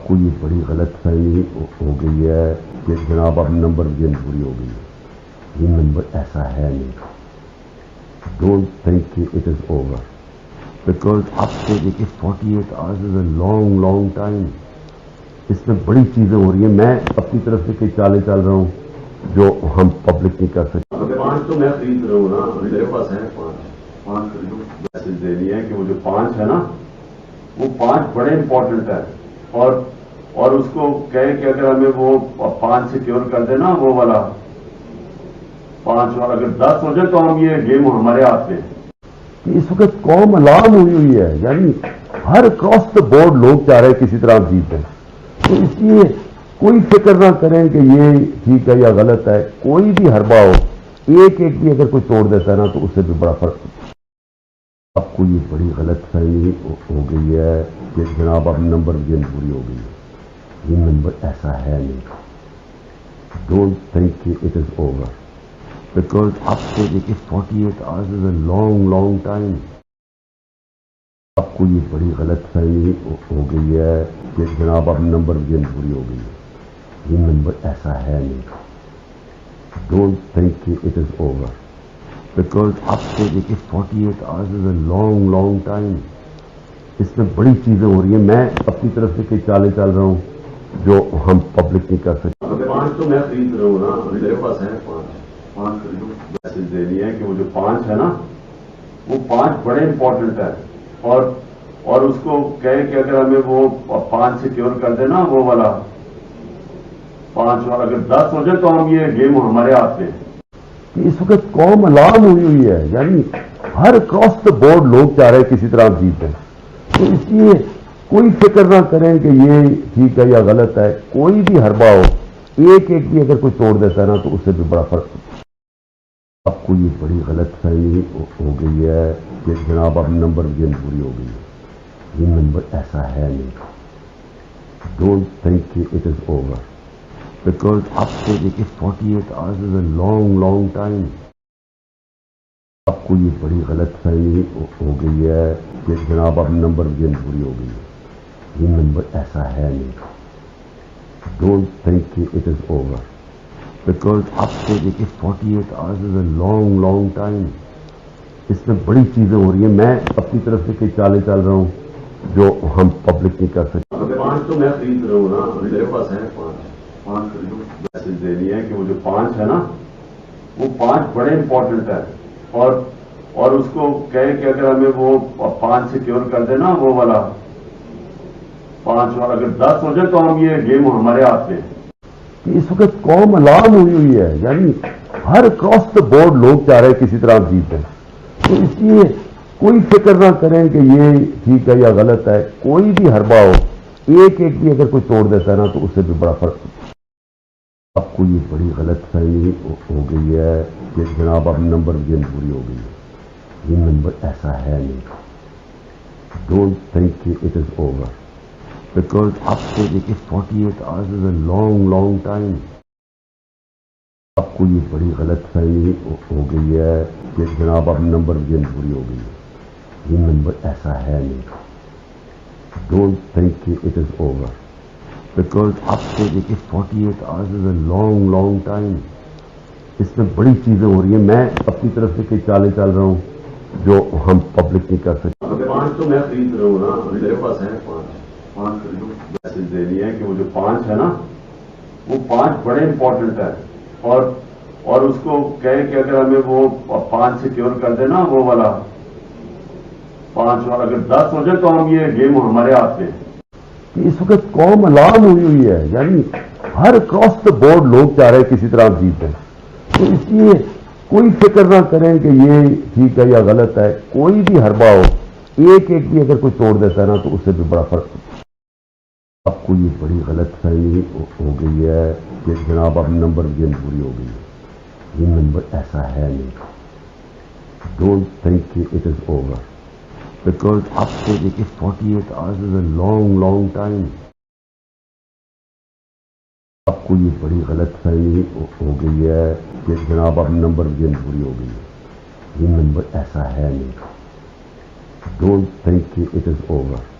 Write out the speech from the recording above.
کو یہ بڑی غلط فہمی ہو گئی ہے کہ جناب اب نمبر گیند پوری ہو گئی ہے. یہ نمبر ایسا ہے نہیں. Don't think it is over because اب سے دیکھیے 48 hours is a long long time. اس میں بڑی چیزیں ہو رہی ہیں. میں اپنی طرف سے کئی چالیں چل رہا ہوں جو ہم پبلک نہیں کر سکتے. 5 تو میں خرید رہا ہوں نا, میرے پاس ہے 5 خریدو. میسج دینی ہے کہ وہ جو 5 ہے نا وہ 5 بڑے امپورٹنٹ ہے, اور اس کو کہے کہ اگر ہمیں وہ 5 سیکیور کر دے نا, وہ والا 5 اور اگر 10 ہو جائے تو ہم یہ گیم ہمارے ہاتھ میں. اس وقت قوم الارم ہوئی ہے, یعنی ہر کراس دا بورڈ لوگ چاہ رہے ہیں کسی طرح جیت ہے. تو اس لیے کوئی فکر نہ کریں کہ یہ ٹھیک ہے یا غلط ہے. کوئی بھی حربہ ہو, ایک بھی اگر کوئی توڑ دیتا ہے نا تو اس سے بھی بڑا فرق. اب کو یہ بڑی غلط فہمی ہو گئی ہے کہ جناب اب نمبر گیند پوری ہو گئی ہے. یہ نمبر ایسا ہے نہیں. Don't think it is over because اب سے دیکھیے 48 hours is a long long time. اب کو یہ بڑی غلط فہمی ہو گئی ہے کہ جناب اب نمبر گیند پوری ہو گئی ہے. یہ نمبر ایسا ہے نہیں. Don't think it is over because اب سے دیکھیے 48 hours is a long long time. اس میں بڑی چیزیں ہو رہی ہیں. میں اپنی طرف سے کئی چالیں چل رہا ہوں جو ہم پبلک نہیں کر سکتے. 5 تو میں خرید رہا ہوں نا, میرے پاس ہے 5 خریدو. میسج دینی ہے کہ وہ جو 5 ہے نا وہ 5 بڑے امپورٹنٹ ہے, اور اس کو کہے کہ اگر ہمیں وہ 5 سیکیور کر دے نا, وہ والا 5 اور اگر 10 ہو جائے تو ہم یہ گیم ہمارے ہاتھ میں. اس وقت قوم الارم ہوئی ہے, یعنی ہر کراس دا بورڈ لوگ چاہ رہے ہیں کسی طرح جیت ہے. تو اس لیے کوئی فکر نہ کریں کہ یہ ٹھیک ہے یا غلط ہے. کوئی بھی حربہ ہو, ایک بھی اگر کوئی توڑ دیتا ہے نا تو اس سے بھی بڑا فرق. اب کو یہ بڑی غلط فہمی ہو گئی ہے کہ جناب اب نمبر گیند پوری ہو گئی ہے. یہ نمبر ایسا ہے نہیں. Don't think it is over because اب سے دیکھیے 48 hours is a long long time. اب کو یہ بڑی غلط فہمی ہو گئی ہے کہ جناب اب نمبر گیند پوری ہو گئی ہے. یہ نمبر ایسا ہے نہیں. Don't think it is over because اب سے دیکھیے 48 hours is a long long time. اس میں بڑی چیزیں ہو رہی ہیں. میں اپنی طرف سے کئی چالیں چل رہا ہوں جو ہم پبلک نہیں کر سکتے. 5 تو میں خرید رہا ہوں نا, میرے پاس ہے 5 خریدو. میسج دینی ہے کہ وہ جو 5 ہے نا وہ 5 بڑے امپورٹنٹ ہے, اور اس کو کہے کہ اگر ہمیں وہ 5 سیکیور کر دے نا, وہ والا 5 اور اگر 10 ہو جائے تو ہم یہ گیم ہمارے ہاتھ میں. اس وقت قوم الارم ہوئی ہے, یعنی ہر کراس دا بورڈ لوگ چاہ رہے ہیں کسی طرح جیت ہے. تو اس لیے کوئی فکر نہ کریں کہ یہ ٹھیک ہے یا غلط ہے. کوئی بھی حربہ ہو, ایک بھی اگر کوئی توڑ دیتا ہے نا تو اس سے بھی بڑا فرق. اب کو یہ بڑی غلط فہمی ہو گئی ہے کہ جناب اب نمبر گیند پوری ہو گئی ہے. یہ نمبر ایسا ہے نہیں. Don't think it is over because اب سے دیکھیے 48 hours is a long long time. اب کو یہ بڑی غلط فہمی ہو گئی ہے کہ جناب اب نمبر گیند پوری ہو گئی ہے. یہ نمبر ایسا ہے نہیں. Don't think it is over because اب سے دیکھیے 48 hours is a long long time. اس میں بڑی چیزیں ہو رہی ہیں. میں اپنی طرف سے کئی چالیں چل رہا ہوں جو ہم پبلک نہیں کر سکتے. 5 تو میں خرید رہا ہوں نا, میرے پاس ہے 5 خریدو. میسج دینی ہے کہ وہ جو 5 ہے نا وہ 5 بڑے امپورٹنٹ ہے, اور اس کو کہے کہ اگر ہمیں وہ 5 سیکیور کر دے نا, وہ والا 5 اور اگر 10 ہو جائے تو ہم یہ گیم ہمارے ہاتھ میں. اس وقت قوم الارم ہوئی ہے, یعنی ہر کراس دا بورڈ لوگ چاہ رہے ہیں کسی طرح جیت ہے. تو اس لیے کوئی فکر نہ کریں کہ یہ ٹھیک ہے یا غلط ہے. کوئی بھی حربہ ہو, ایک بھی اگر کوئی توڑ دیتا ہے نا تو اس سے بھی بڑا فرق. اب کو یہ بڑی غلط فہمی ہو گئی ہے کہ جناب اب نمبر گیند پوری ہو گئی ہے. یہ نمبر ایسا ہے نہیں. Don't think it is over because اب سے دیکھیے 48 hours is a long long time. اب کو یہ بڑی غلط فہمی ہو گئی ہے کہ جناب اب نمبر گیند پوری ہو گئی ہے. یہ نمبر ایسا ہے نہیں. Don't think it is over